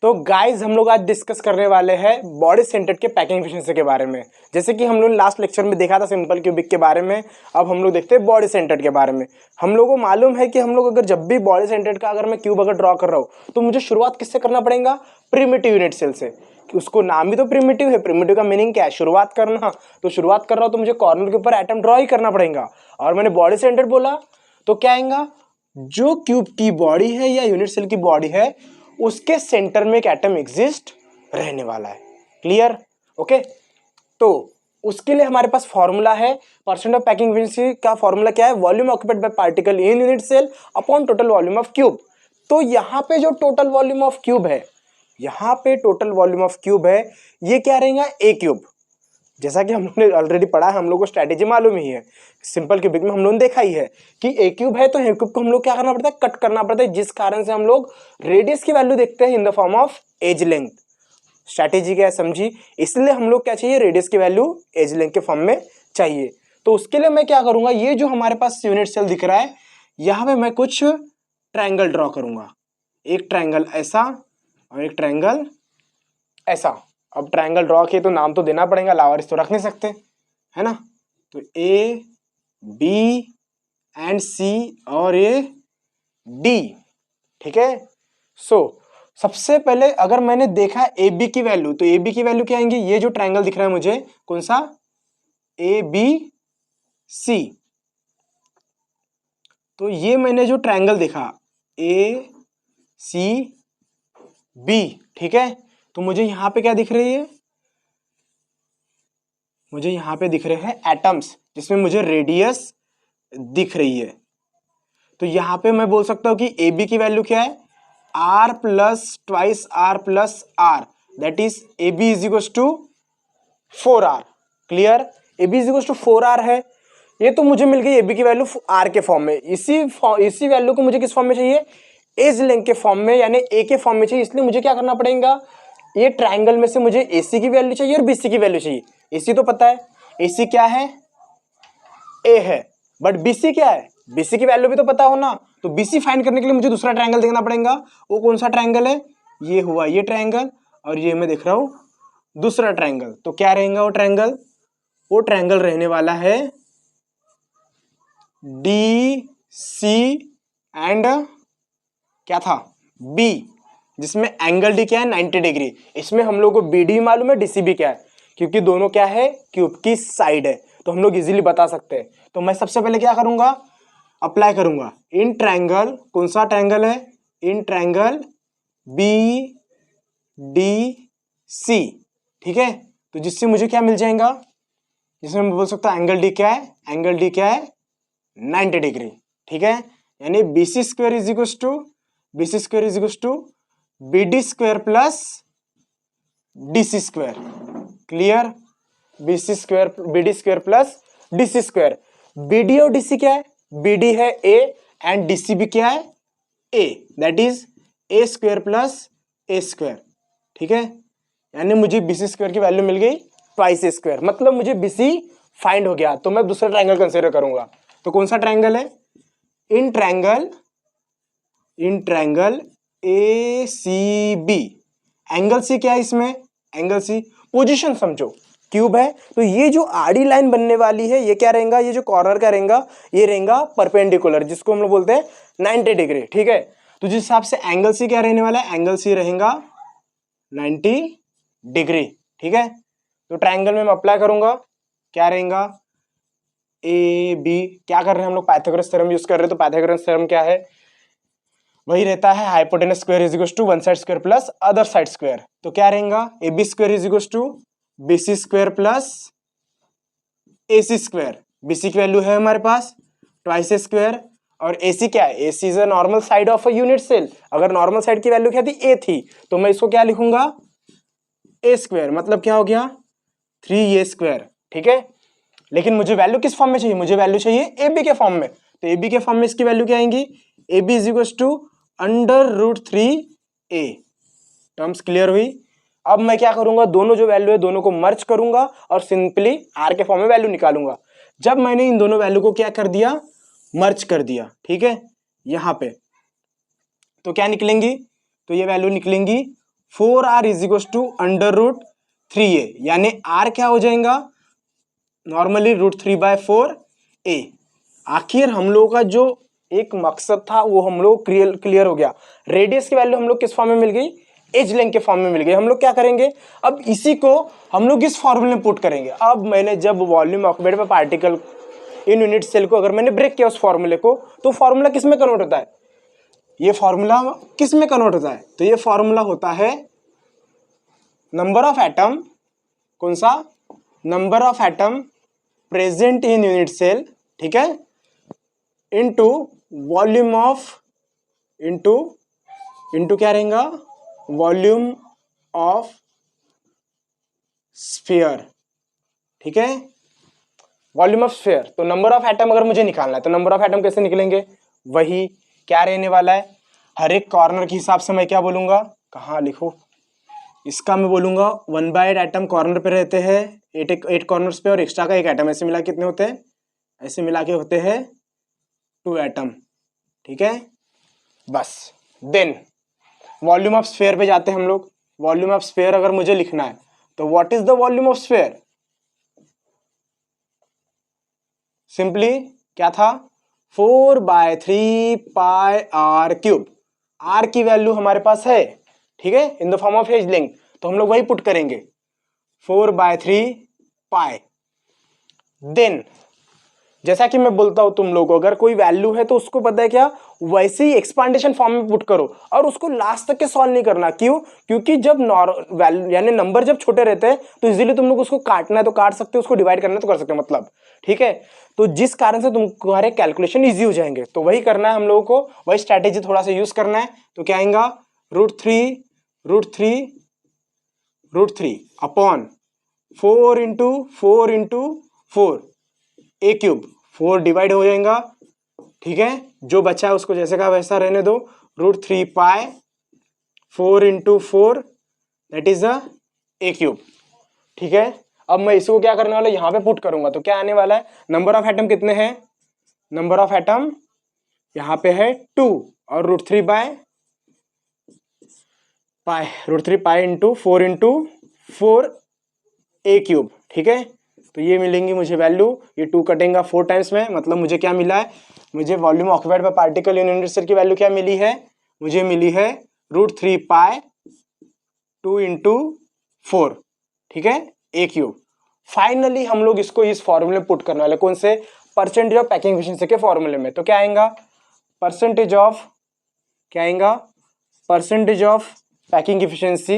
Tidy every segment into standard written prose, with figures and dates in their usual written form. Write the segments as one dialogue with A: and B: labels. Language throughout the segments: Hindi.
A: तो गाइज हम लोग आज डिस्कस करने वाले हैं बॉडी सेंटर्ड के पैकिंग एफिशिएंसी के बारे में। जैसे कि हम लोग लास्ट लेक्चर में देखा था सिंपल क्यूबिक के बारे में, अब हम लोग देखते हैं बॉडी सेंटर्ड के बारे में। हम लोगों को मालूम है कि हम लोग अगर जब भी बॉडी सेंटर्ड का अगर मैं क्यूब अगर ड्रॉ कर रहा हूँ तो मुझे शुरुआत किससे करना पड़ेगा? प्रिमिटिव यूनिट सेल से। उसको नाम भी तो प्रिमिटिव है। प्रिमिटिव का मीनिंग क्या है? शुरुआत करना। तो शुरुआत कर रहा हूँ तो मुझे कॉर्नर के ऊपर एटम ड्रॉ ही करना पड़ेगा। और मैंने बॉडी सेंटर्ड बोला तो क्या आएगा? जो क्यूब की बॉडी है या यूनिट सेल की बॉडी है उसके सेंटर में एक एटम एग्जिस्ट रहने वाला है। क्लियर? ओके। तो उसके लिए हमारे पास फॉर्मूला है परसेंट ऑफ पैकिंग एफिशिएंसी का। फॉर्मूला क्या है? Volume occupied by particle in unit cell upon total volume of cube. तो यहाँ पे जो टोटल वॉल्यूम ऑफ क्यूब है, यहाँ पे टोटल वॉल्यूम ऑफ क्यूब है, ये क्या रहेगा? ए क्यूब। जैसा कि हम लोग ने ऑलरेडी पढ़ा है, हम लोग को स्ट्रैटेजी मालूम ही है। सिंपल क्यूबिक में हम लोगों ने देखा ही है कि ए क्यूब है तो ए क्यूब को हम लोग क्या करना पड़ता है? कट करना पड़ता है, जिस कारण से हम लोग रेडियस की वैल्यू देखते हैं in the form of edge length. Strategy क्या है समझी? इसलिए हम लोग क्या चाहिए? रेडियस की वैल्यू एज लेंथ के फॉर्म में चाहिए। तो उसके लिए मैं क्या करूंगा? ये जो हमारे पास यूनिट सेल दिख रहा है, यहाँ पे मैं कुछ ट्रायंगल ड्रॉ करूंगा। एक ट्रायंगल ऐसा और एक ट्रायंगल ऐसा। अब ट्रायंगल ड्रॉ किए तो नाम तो देना पड़ेगा, लावारिस तो रख नहीं सकते, है ना? तो ए बी एंड सी और ए डी। ठीक है। सबसे पहले अगर मैंने देखा ए बी की वैल्यू, तो ए बी की वैल्यू क्या आएंगी? ये जो ट्रायंगल दिख रहा है मुझे, कौन सा? A B C. तो ये मैंने जो ट्रायंगल देखा ए सी बी, ठीक है, तो मुझे यहां पे क्या दिख रही है? मुझे यहां पे दिख रहे हैं एटम्स, जिसमें मुझे रेडियस दिख रही है। तो यहां पे मैं बोल सकता हूं कि ए बी की वैल्यू क्या है? R plus twice R plus R, that is A B is equal to 4r। Clear? A B is equal to 4r है। ये तो मुझे मिल गई ए बी की वैल्यू आर के फॉर्म में। इसी वैल्यू को मुझे किस फॉर्म में चाहिए? एज लेंथ के फॉर्म में, यानी ए के फॉर्म में चाहिए। इसलिए मुझे क्या करना पड़ेगा? ये ट्राइंगल में से मुझे एसी की वैल्यू चाहिए और बीसी की वैल्यू चाहिए। एसी तो पता है, एसी क्या है? ए है। बट बीसी क्या है? बीसी की वैल्यू भी तो पता हो ना। तो बीसी फाइंड करने के लिए मुझे दूसरा ट्रायंगल देखना पड़ेगा। वो कौन सा ट्रायंगल है? ये हुआ ये ट्रायंगल, और ये मैं देख रहा हूं दूसरा ट्रायंगल। तो क्या रहेगा वो ट्रायंगल? वो ट्रायंगल रहने वाला है डी सी एंड क्या था? बी, जिसमें एंगल डी क्या है? 90 डिग्री। इसमें हम लोग को बी डी मालूम है, डीसी भी क्या है, क्योंकि दोनों क्या है? क्यूब की साइड है, तो हम लोग इजीली बता सकते हैं। तो मैं सबसे पहले क्या करूंगा? अप्लाई करूंगा इन ट्रायंगल। कौन सा ट्रायंगल है? In triangle B D C. ठीक है। तो जिससे मुझे क्या मिल जाएगा? जिसमें मैं बोल सकता हूं एंगल डी क्या है? एंगल डी क्या है? 90 डिग्री। ठीक है। यानी B C square is equal to B D square plus D C square. Clear? B D square plus D C square. B D और डी सी क्या है? बी डी है ए एंड डी सी भी क्या है? A, that is a square plus a square. ठीक है। यानी मुझे बी सी स्क्वायर की वैल्यू मिल गई ट्वाइस ए स्क्वायर, मतलब मुझे बी सी फाइंड हो गया। तो मैं दूसरा ट्रायंगल कंसीडर करूंगा। तो कौन सा ट्रायंगल है? In triangle A C B. Angle C क्या है इसमें? एंगल सी पोजीशन समझो, क्यूब है तो ये जो आड़ी लाइन बनने वाली है ये क्या रहेगा? ये जो कॉर्नर का रहेगा ये रहेगा परपेंडिकुलर, जिसको हम लोग बोलते हैं 90 डिग्री। ठीक है। तो जिस हिसाब से एंगल सी क्या रहने वाला है? एंगल सी रहेगा 90 डिग्री। ठीक है। तो ट्रायंगल में मैं अप्लाई करूंगा, क्या रहेगा? A B. क्या कर रहे हैं हम लोग? पाइथागोरस थ्योरम यूज कर रहे हैं। तो पाइथागोरस थ्योरम क्या है? वही रहता है hypotenuse square is equal to one side square plus other side square. तो क्या रहेगा? A B square is equal to B C square plus A C square. B C की वैल्यू है हमारे पास ट्वाइस ए स्क्वायर, और ए सी क्या है? A c is a normal side of a unit cell. अगर नॉर्मल साइड की वैल्यू क्या थी? ए थी, तो मैं इसको क्या लिखूंगा? A square. मतलब क्या हो गया? 3a square. ठीक है। लेकिन मुझे वैल्यू किस फॉर्म में चाहिए? मुझे वैल्यू चाहिए ए बी के फॉर्म में। तो ए बी के फॉर्म में इसकी वैल्यू क्या आएंगी? A B is equal to √3a। Terms clear हुई? अब मैं क्या करूंगा? दोनों जो वैल्यू है दोनों को मर्ज करूंगा और सिंपली आर के फॉर्म में वैल्यू निकालूंगा। जब मैंने इन दोनों वैल्यू को क्या कर दिया? मर्ज कर दिया। ठीक है। यहां पे तो क्या निकलेंगी? तो ये वैल्यू निकलेंगी 4r is equal to √3a, यानी r क्या हो जाएगा नॉर्मली √3/4a। आखिर हम लोगों का जो एक मकसद था वो हम लोग क्लियर हो गया। रेडियस की वैल्यू हम लोग किस फॉर्म में मिल गई, एज लेंथ के फॉर्म में मिल गई। हम लोग क्या करेंगे, अब इसी को हम लोग इस फॉर्मूले में पुट करेंगे। अब मैंने जब volume occupied by particle in unit cell को अगर मैंने ब्रेक किया उस फॉर्मूले को, तो फॉर्मूला किस में कन्वर्ट होता है, ये फॉर्मूला किस में कन्वर्ट होता है, तो ये फॉर्मूला होता है नंबर ऑफ एटम, कौन सा, number of atom present in unit cell, ठीक है, इनटू वॉल्यूम ऑफ, इनटू क्या रहेगा, वॉल्यूम ऑफ स्फीयर, ठीक है, वॉल्यूम ऑफ स्फीयर। तो नंबर ऑफ एटम अगर मुझे निकालना है तो नंबर ऑफ एटम कैसे निकलेंगे, वही क्या रहने वाला है, हर एक कॉर्नर के हिसाब से मैं क्या बोलूंगा, कहाँ लिखो, इसका मैं बोलूंगा 1/8 एटम कॉर्नर पे रहते हैं, 8 कॉर्नर्स पे, और एक्स्ट्रा का 1 एटम, ऐसे मिला कितने होते हैं, ऐसे मिला के होते हैं 2 एटम, ठीक है। बस देन वॉल्यूम ऑफ स्फीयर पे जाते हैं हम लोग। वॉल्यूम ऑफ स्फीयर अगर मुझे लिखना है तो what is the volume of sphere, simply क्या था, 4/3πr³। r की वैल्यू हमारे पास है, ठीक है, in the form of edge length, तो हम लोग वही पुट करेंगे 4/3π। देन जैसा कि मैं बोलता हूं तुम लोगों को, अगर कोई वैल्यू है तो उसको पता है क्या, वैसे ही एक्सपांडेशन फॉर्म में पुट करो और उसको लास्ट तक के सॉल्व नहीं करना। क्यों, क्योंकि जब वैल्यू यानी नंबर जब छोटे रहते हैं तो इजीली तुम लोग उसको काटना है तो काट सकते हो, उसको डिवाइड करना है तो कर सकते हो, मतलब, ठीक है। तो जिस कारण से तुम्हारे कैलकुलेशन ईजी हो जाएंगे, तो वही करना है हम लोगों को, वही स्ट्रैटेजी थोड़ा सा यूज करना है। तो क्या आएगा, √3 अपॉन 4 इंटू 4 a³, 4 डिवाइड हो जाएगा, ठीक है, जो बचा है उसको जैसे का वैसा रहने दो, √3π 4 इंटू 4 दैट इज a³, ठीक है। अब मैं इसको क्या करने वाला, यहां पे पुट करूंगा तो क्या आने वाला है, नंबर ऑफ एटम कितने हैं, नंबर ऑफ एटम यहां पे है 2 और √3π इंटू 4 इंटू 4 a³, ठीक है। तो ये मिलेंगी मुझे वैल्यू, ये 2 कटेगा 4 टाइम्स में, मतलब मुझे क्या मिला है, मुझे volume occupied by particle in unit cell की वैल्यू क्या मिली है, मुझे मिली है √3π 2 इंटू 4, ठीक है, a³। फाइनली हम लोग इसको इस फॉर्मूले में पुट करने वाले, कौन से, परसेंटेज ऑफ पैकिंग एफिशिएंसी के फॉर्मूले में। तो क्या आएगा, परसेंटेज ऑफ, क्या आएगा, percentage of packing efficiency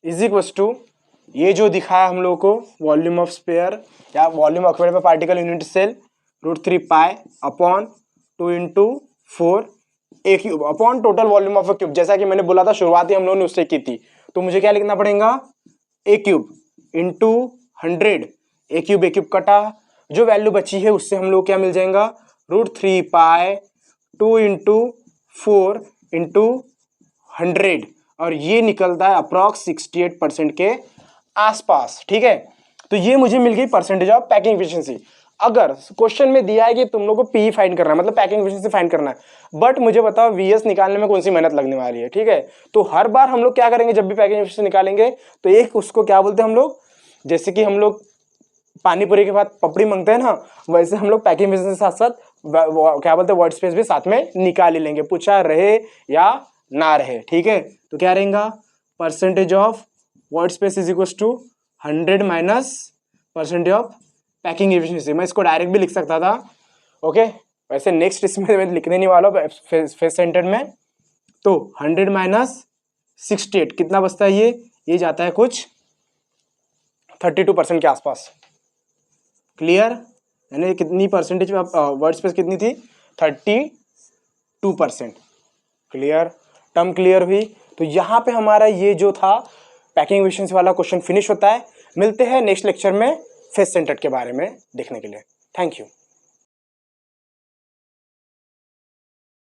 A: is equal to, ये जो दिखाया हम लोग को, वॉल्यूम ऑफ स्फीयर या volume occupied by particle unit cell √3π upon 2 into 4 a³ upon total volume of a cube. जैसा कि मैंने बोला था शुरुआती हम लोगों ने उससे की थी, तो मुझे क्या लिखना पड़ेगा, a³ इंटू 100, a³ कटा, जो वैल्यू बची है उससे हम लोग क्या मिल जाएगा, √3π 2 इंटू 4 इंटू 100, और ये निकलता है अप्रॉक्स 68% के आसपास, ठीक है। तो ये मुझे मिल गई परसेंटेज ऑफ पैकिंग एफिशिएंसी। अगर क्वेश्चन में दिया है कि तुम लोग को पी फाइंड करना है, मतलब पैकिंग एफिशिएंसी फाइंड करना है, बट मुझे बताओ वीएस निकालने में कौन सी मेहनत लगने वाली है, ठीक है। तो हर बार हम लोग क्या करेंगे, जब भी पैकिंग एफिशिएंसी निकालेंगे तो एक उसको क्या बोलते हैं हम लोग, जैसे कि हम लोग पानी पूरी के बाद पपड़ी मांगते हैं ना, वैसे हम लोग पैकिंग एफिशिएंसी के साथ साथ क्या बोलते हैं वर्ड स्पेस भी साथ में निकाल ही लेंगे, पूछा रहे या ना रहे, ठीक है। तो क्या रहेगा, percentage of void space is equal to 100 minus percentage of packing efficiency. मैं इसको डायरेक्ट भी लिख सकता था, ओके, वैसे नेक्स्ट इसमें मैं लिखने नहीं वाला फेस सेंटर में। तो 100 माइनस 68 कितना बचता है, ये जाता है कुछ 32% के आसपास, क्लियर, यानी कितनी परसेंटेज में वर्ड स्पेस कितनी थी, 32%, क्लियर, टर्म क्लियर हुई। तो यहाँ पे हमारा ये जो था पैकिंग एफिशिएंसी वाला क्वेश्चन फिनिश होता है। मिलते हैं नेक्स्ट लेक्चर में फेस सेंटर्ड के बारे में देखने के लिए। Thank you.